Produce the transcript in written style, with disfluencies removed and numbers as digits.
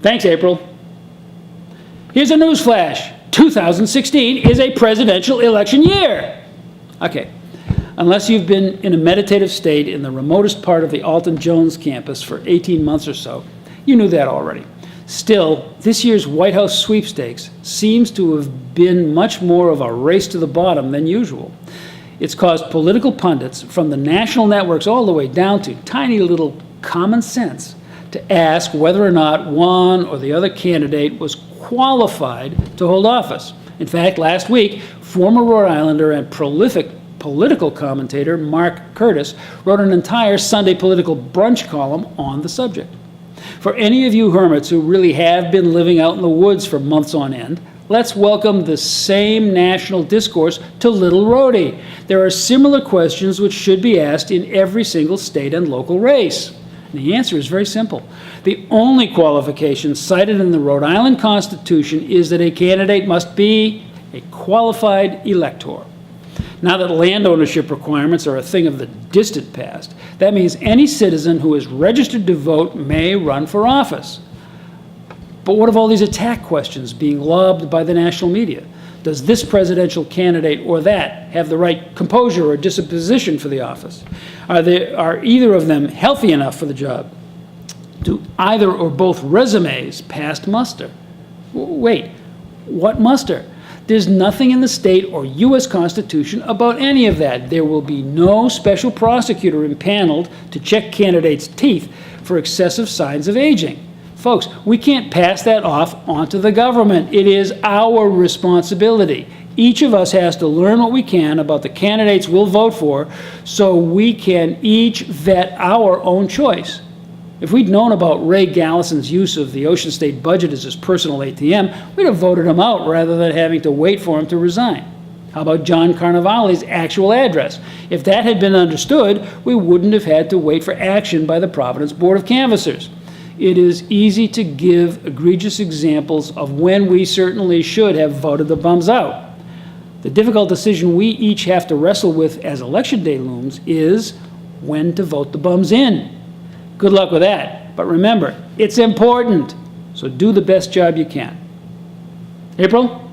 Thanks, April. Here's a news flash. 2016 is a presidential election year. Okay, unless you've been in a meditative state in the remotest part of the Alton Jones campus for 18 months or so, you knew that already. Still, this year's White House sweepstakes seems to have been much more of a race to the bottom than usual. It's caused political pundits, from the national networks all the way down to tiny little common sense, to ask whether or not one or the other candidate was qualified to hold office. In fact, last week, former Rhode Islander and prolific political commentator Mark Curtis wrote an entire Sunday political brunch column on the subject. For any of you hermits who really have been living out in the woods for months on end, let's welcome the same national discourse to Little Rhode. There are similar questions which should be asked in every single state and local race. And the answer is very simple. The only qualification cited in the Rhode Island Constitution is that a candidate must be a qualified elector. Now that land ownership requirements are a thing of the distant past, that means any citizen who is registered to vote may run for office. But what of all these attack questions being lobbed by the national media? Does this presidential candidate or that have the right composure or disposition for the office? Are either of them healthy enough for the job? Do either or both resumes pass muster? Wait, what muster? There's nothing in the state or U.S. Constitution about any of that. There will be no special prosecutor impaneled to check candidates' teeth for excessive signs of aging. Folks, we can't pass that off onto the government. It is our responsibility. Each of us has to learn what we can about the candidates we'll vote for so we can each vet our own choice. If we'd known about Ray Gallison's use of the Ocean State budget as his personal ATM, we'd have voted him out rather than having to wait for him to resign. How about John Carnevale's actual address? If that had been understood, we wouldn't have had to wait for action by the Providence Board of Canvassers. It is easy to give egregious examples of when we certainly should have voted the bums out. The difficult decision we each have to wrestle with as Election Day looms is when to vote the bums in. Good luck with that. But remember, it's important. So do the best job you can. April?